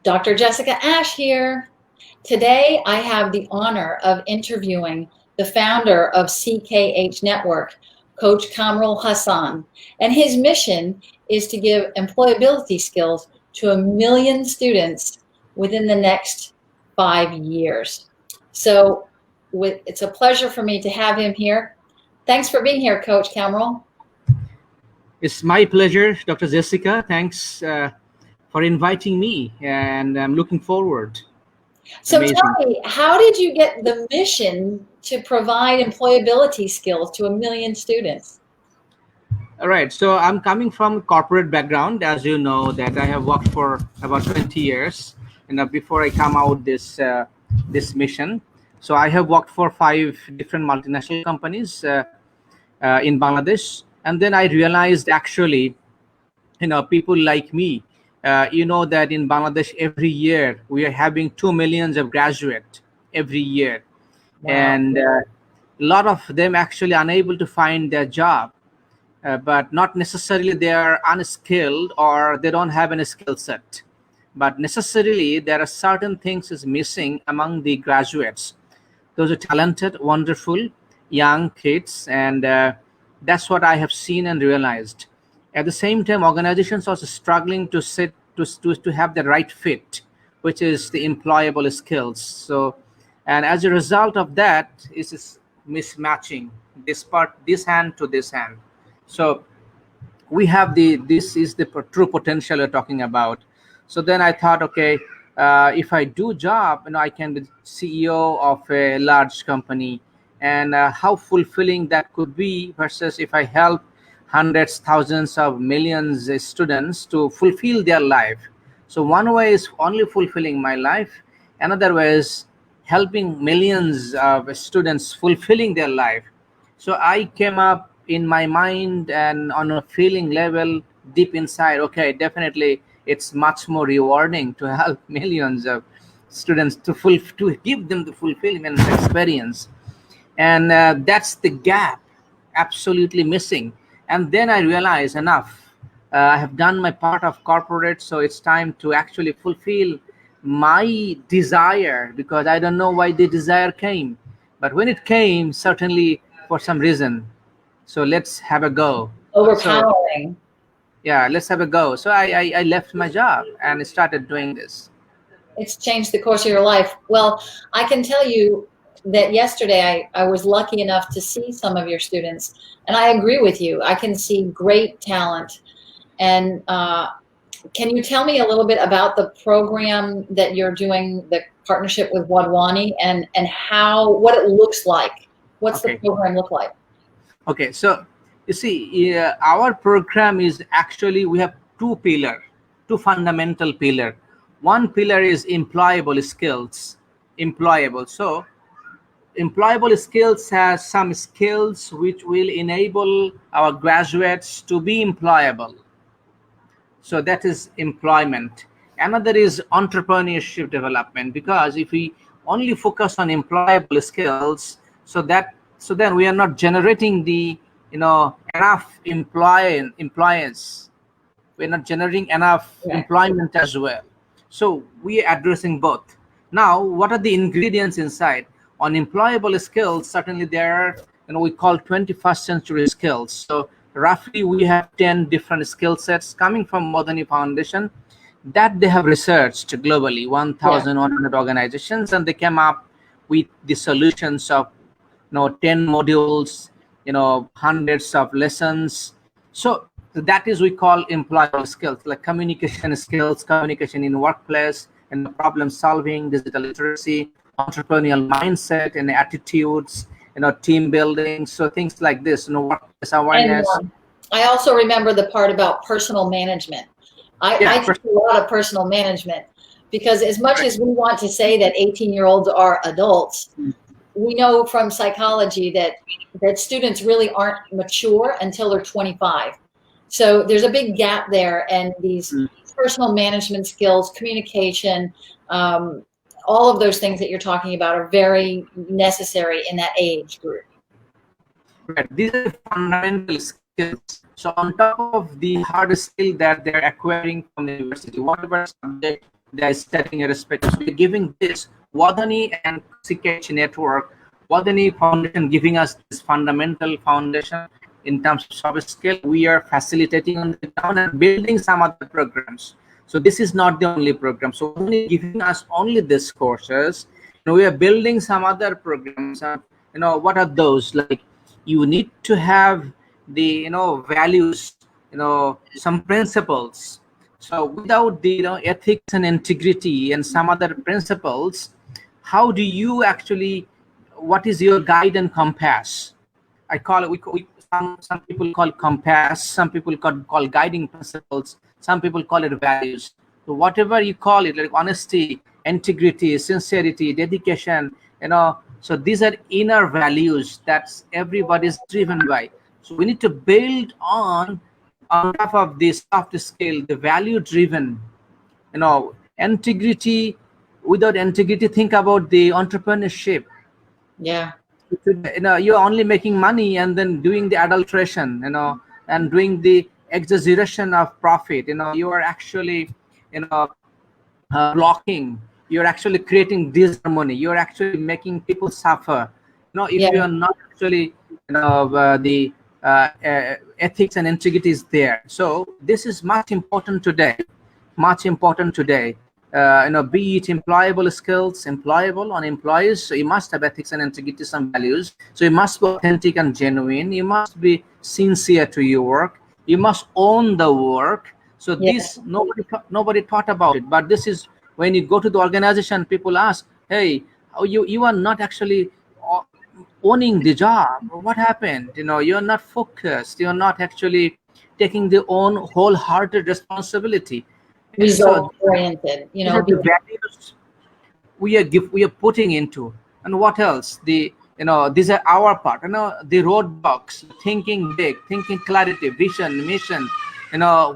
Dr. Jessica Ashe here. Today, I have the honor of interviewing the founder of CKH Network, Coach Kamrul Hasan. And his mission is to give employability skills to 1 million students within the next 5 years. So it's a pleasure for me to have him here. Thanks for being here, Coach Kamrul. It's my pleasure, Dr. Jessica. Thanks for inviting me, and I'm looking forward. So tell me, how did you get the mission to provide employability skills to 1 million students? All right, so I'm coming from a corporate background, as you know, that I have worked for about 20 years, and before I come out this mission. So I have worked for 5 different multinational companies in Bangladesh, and then I realized actually, people like me, that in Bangladesh every year we are having 2 million of graduates every year. Wow. And a lot of them actually unable to find their job, but not necessarily they are unskilled or they don't have any skill set, but necessarily there are certain things is missing among the graduates. Those are talented, wonderful young kids, and that's what I have seen and realized. At the same time, organizations are struggling to have the right fit, which is the employable skills. So, and as a result of that, is mismatching this hand to this hand. So we have this is the true potential we're talking about. So then I thought, okay, if I do job, I can be CEO of a large company, and how fulfilling that could be versus if I help hundreds, thousands of millions of students to fulfill their life. So one way is only fulfilling my life. Another way is helping millions of students fulfilling their life. So I came up in my mind and on a feeling level deep inside, okay, definitely it's much more rewarding to help millions of students to give them the fulfillment experience. And that's the gap absolutely missing. And then I realized enough. I have done my part of corporate, so it's time to actually fulfill my desire, because I don't know why the desire came. But when it came, certainly for some reason. So let's have a go. Overpowering. So, yeah, let's have a go. So I left my job and started doing this. It's changed the course of your life. Well, I can tell you that yesterday I was lucky enough to see some of your students, and I agree with you. I can see great talent. And can you tell me a little bit about the program that you're doing, the partnership with Wadwani, and what it looks like? What's the program look like? Okay, so you see, our program is actually, we have two fundamental pillar. One pillar is employable skills. So employable skills has some skills which will enable our graduates to be employable. So that is employment. Another is entrepreneurship development, because if we only focus on employable skills, so then we are not generating the enough employers. We're not generating enough employment as well. So we are addressing both. Now, what are the ingredients inside? On employable skills, certainly there are, we call 21st century skills. So roughly we have 10 different skill sets coming from Modani Foundation that they have researched globally, 1,100 organizations, and they came up with the solutions of 10 modules, hundreds of lessons. So that is we call employable skills, like communication skills, communication in workplace, and problem solving, digital literacy, entrepreneurial mindset and attitudes, team building. So things like this, workplace awareness. And, I also remember the part about personal management. I teach a lot of personal management, because as much as we want to say that 18-year-olds are adults, we know from psychology that students really aren't mature until they're 25. So there's a big gap there, and these personal management skills, communication, all of those things that you're talking about are very necessary in that age group. Right. These are fundamental skills. So on top of the hard skill that they're acquiring from the university, whatever subject they are studying irrespective. So we're giving this Wadhani and CKH Network, Wadhani Foundation giving us this fundamental foundation in terms of soft skill. We are facilitating on the ground and building some other programs. So this is not the only program. So only giving us only this courses. We are building some other programs. What are those? Like, you need to have the values, some principles. So without the ethics and integrity and some other principles, how do you actually, what is your guide and compass? I call it, some people call it compass, some people call guiding principles, some people call it values. So whatever you call it, like honesty, integrity, sincerity, dedication, so these are inner values that's everybody's driven by. So we need to build on top of the soft skill, the value driven, integrity. Without integrity, think about the entrepreneurship. Yeah. You're only making money and then doing the adulteration, and doing the exaggeration of profit. You are actually, blocking. You're actually creating disharmony. You're actually making people suffer. If Yeah. you are not actually, the ethics and integrity is there. So this is much important today. Much important today. Be it employable skills, employable on employees. So you must have ethics and integrity, some values. So you must be authentic and genuine. You must be sincere to your work. You must own the work. So Yeah. this nobody thought about it. But this is when you go to the organization, people ask, "Hey, you are not actually owning the job. What happened? You're not focused. You're not actually taking the own wholehearted responsibility." Result So oriented, these are the values we are putting into. And what else? These are our part. The roadblocks: thinking big, thinking clarity, vision, mission.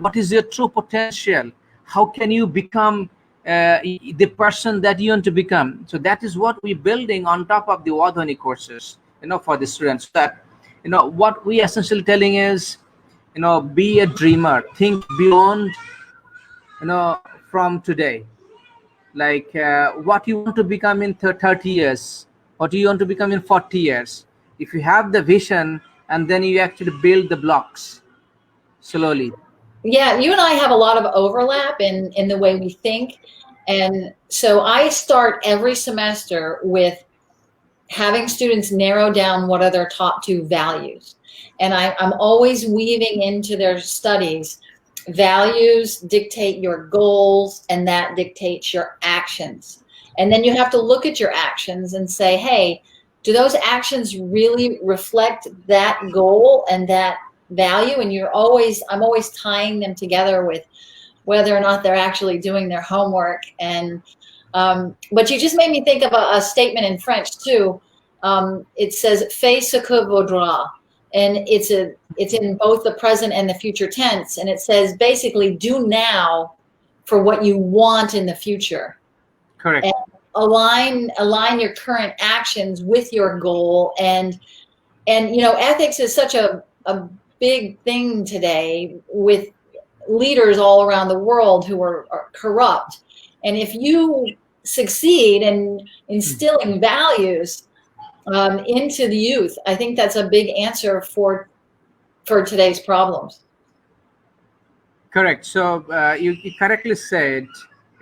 What is your true potential? How can you become the person that you want to become? So that is what we're building on top of the Wadhani courses, for the students. That what we essentially telling is, be a dreamer, think beyond, from today. Like, what you want to become in 30 years, what you want to become in 40 years. If you have the vision, and then you actually build the blocks slowly. Yeah, you and I have a lot of overlap in the way we think. And so I start every semester with having students narrow down what are their top 2 values. And I'm always weaving into their studies. Values dictate your goals, and that dictates your actions. And then you have to look at your actions and say, hey, do those actions really reflect that goal and that value? And I'm always tying them together with whether or not they're actually doing their homework. And but you just made me think of a statement in French too. It says "fais ce que vaudra," and it's in both the present and the future tense. And it says basically, do now for what you want in the future. Correct. And align your current actions with your goal. And ethics is such a big thing today with leaders all around the world who are corrupt. And if you succeed in instilling values into the youth, I think that's a big answer for today's problems. Correct. So you correctly said,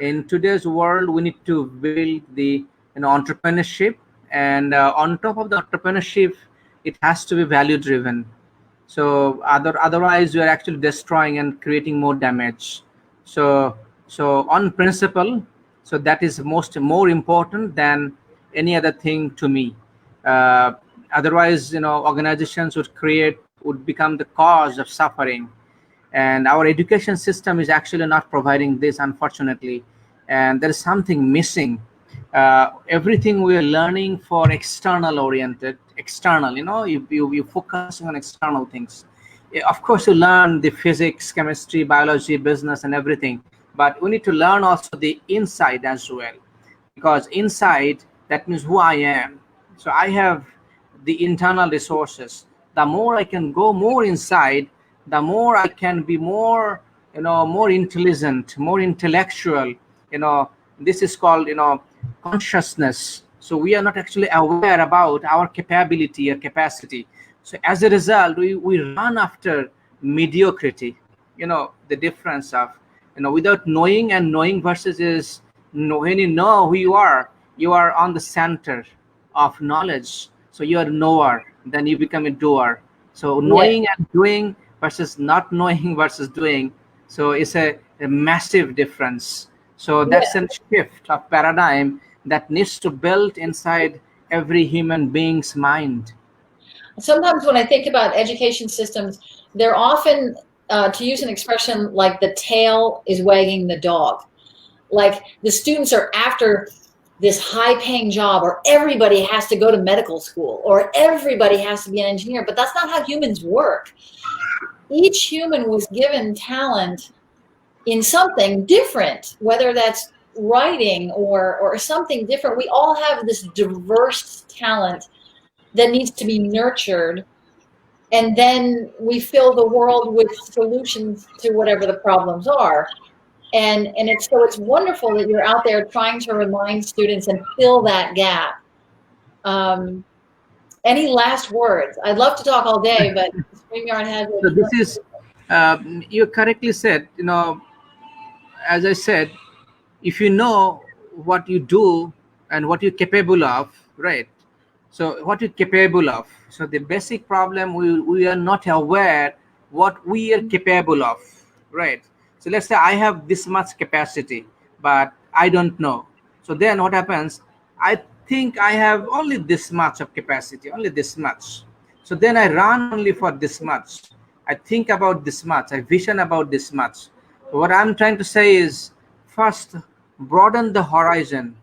in today's world, we need to build the entrepreneurship, and on top of the entrepreneurship, it has to be value driven. So otherwise, you are actually destroying and creating more damage. So on principle, so that is more important than any other thing to me. Otherwise, organizations would become the cause of suffering. And our education system is actually not providing this, unfortunately. And there is something missing. Everything we are learning for external, you focusing on external things. Of course, you learn the physics, chemistry, biology, business, and everything, but we need to learn also the inside as well, because inside, that means who I am. So I have the internal resources. The more I can go more inside, the more I can be more intelligent, more intellectual, This is called consciousness. So we are not actually aware about our capability or capacity. So as a result, we run after mediocrity. The difference of without knowing and knowing versus is when you know who you are on the center of knowledge. So you are a knower, then you become a doer. So Yes. knowing and doing versus not knowing versus doing. So it's a massive difference. So that's Yes. a shift of paradigm that needs to build inside every human being's mind. Sometimes when I think about education systems, they're often, to use an expression, like the tail is wagging the dog. Like the students are after this high paying job, or everybody has to go to medical school, or everybody has to be an engineer, but that's not how humans work. Each human was given talent in something different, whether that's writing or something different. We all have this diverse talent that needs to be nurtured, and then we fill the world with solutions to whatever the problems are. And it's wonderful that you're out there trying to remind students and fill that gap. Any last words? I'd love to talk all day, but StreamYard has So a this is, you correctly said, as I said, if you know what you do and what you're capable of, right? So what you're capable of. So the basic problem, we are not aware what we are capable of, right? So let's say I have this much capacity, but I don't know. So then what happens? I think I have only this much of capacity, only this much. So then I run only for this much. I think about this much. I vision about this much. So what I'm trying to say is, first, broaden the horizon.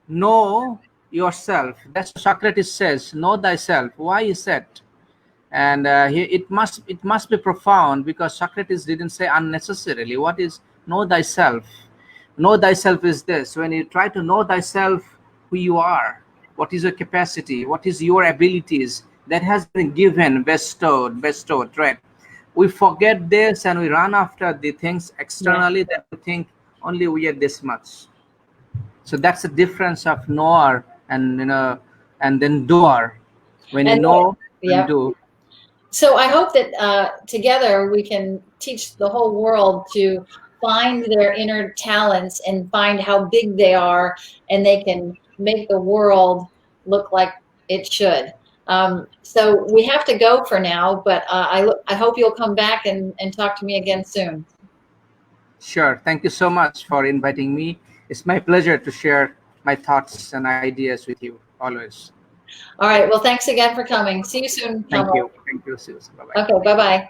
Know yourself. That's what Socrates says. Know thyself. Why he said, and it must be profound, because Socrates didn't say unnecessarily. What is know thyself? Know thyself is this: when you try to know thyself, who you are, what is your capacity, what is your abilities that has been given, bestowed, right? We forget this and we run after the things yeah. externally that we think only we are this much. So that's the difference of knower and and then doer. When you And know and yeah. do. So I hope that together we can teach the whole world to find their inner talents and find how big they are, and they can make the world look like it should. So we have to go for now, but I hope you'll come back and talk to me again soon. Sure. Thank you so much for inviting me. It's my pleasure to share my thoughts and ideas with you always. All right. Well, thanks again for coming. See you soon, Thank Kamrul. you. Thank you, Susan. Bye bye. Okay. Bye-bye.